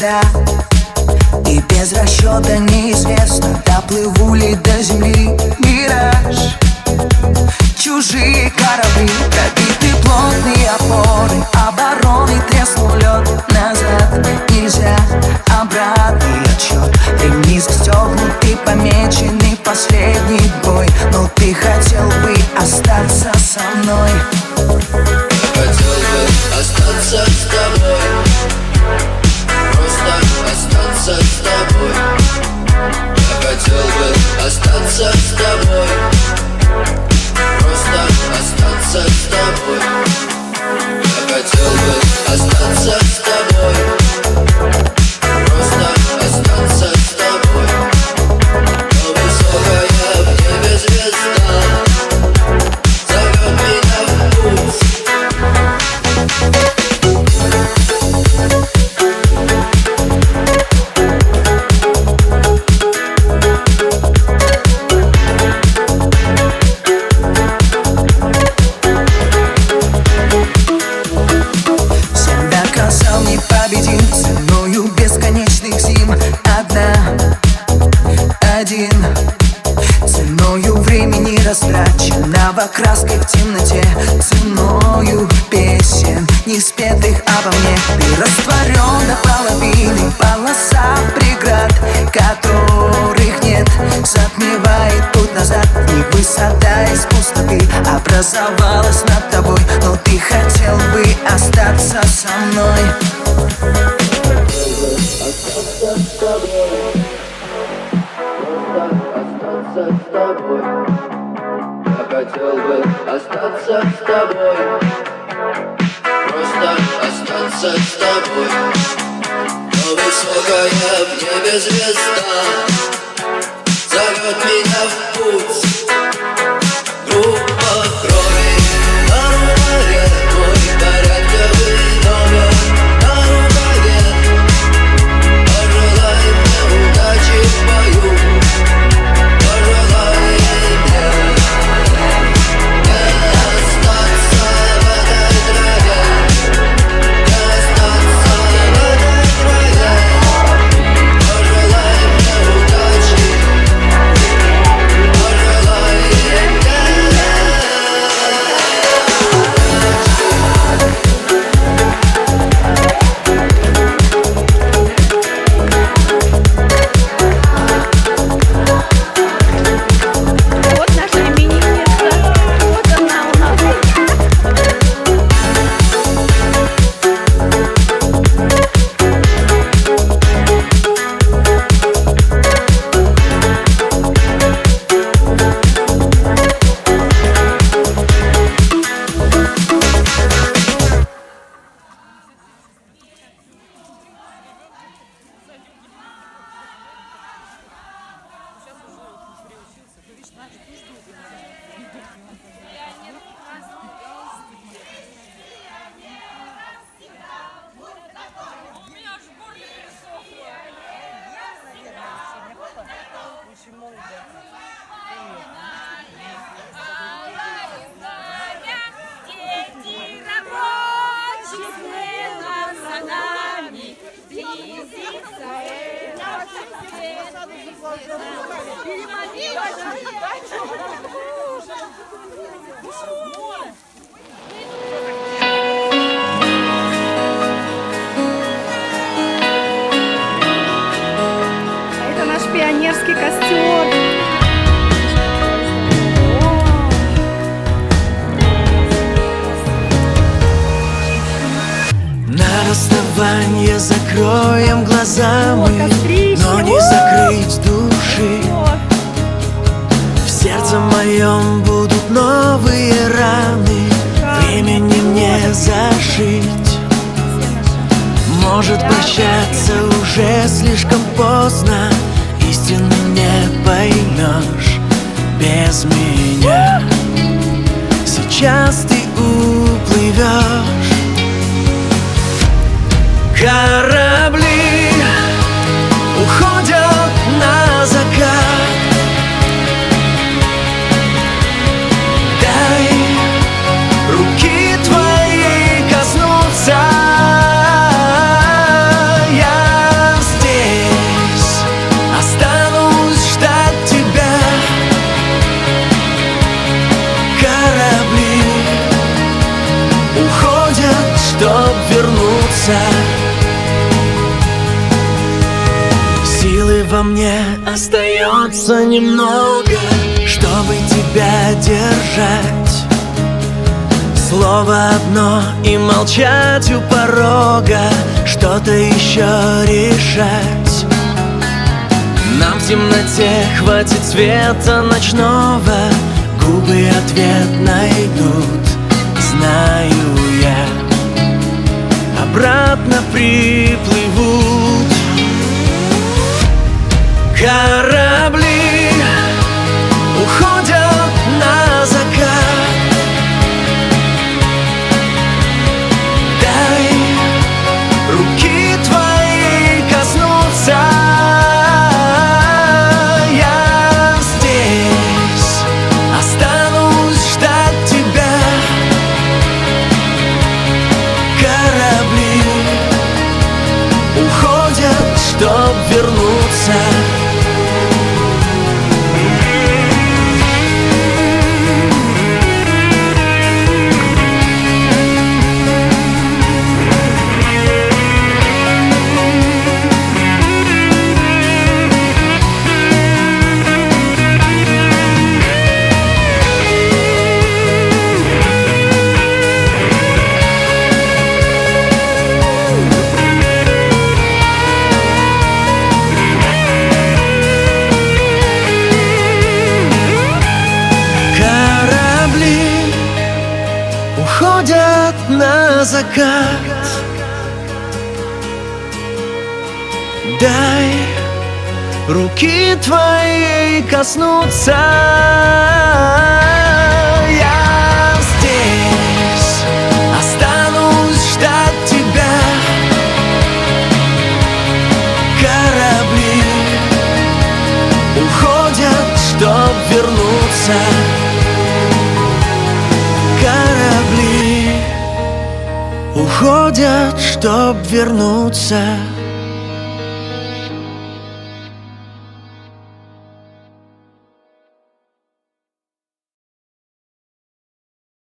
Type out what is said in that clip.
звезда, и без расчета неизвестно, доплыву ли до земли. Мираж, чужие корабли, пробиты плотные опоры, обороны, треснул лед. Назад нельзя, обратный отсчет. Ремни застегнуты, помеченный последний бой. Но ты хотел бы остаться со мной. Хотел бы остаться с тобой, просто остаться с тобой. Я хотел бы остаться с тобой, просто остаться с тобой. Я хотел бы остаться с тобой, просто остаться с тобой. Но высокая в небе звезда зовет меня в путь. Непобедим ценою бесконечных зим. Один, ценою времени растраченного, краской в темноте, ценою песен, не спетых обо мне. Ты растворен до половины, полоса преград, которых нет, затмевает путь назад. И высота из пустоты образовалась над тобой, но ты хотел бы остаться со мной. Остаться с тобой, просто остаться с тобой. Я хотел бы остаться с тобой, просто остаться с тобой. Но высокая в небе звезда зовет меня в путь. Группа крови на рукаве, мой порядковый номер на рукаве. Пожелай мне удачи в бою, пожелай мне не остаться в этой траве, не остаться в этой траве. Пожелай мне удачи, пожелай мне. Вот наша именинница, вот она у нас. Это наш пионерский костер. На расставание закроем глаза мы, но не закрыть души. В сердце моем будут новые раны, временем не зашить. Может, прощаться уже слишком поздно, истину не поймешь без меня. Сейчас ты уплывешь. Корабли уходят на закат. Дай руки твои коснуться. Я вернуться. Силы во мне остается немного, чтобы тебя держать. Слово одно и молчать у порога, что-то еще решать. Нам в темноте хватит света ночного, губы ответ найдут, знаю я. Обратно приплывут корабли, уходят на закат. Дай руки твои коснуться. Я здесь останусь ждать тебя. Корабли уходят, чтоб вернуться. Уходят на закат. Дай руки твои коснуться. Я здесь останусь ждать тебя. Корабли уходят, чтоб вернуться. Корабли уходят, чтоб вернуться.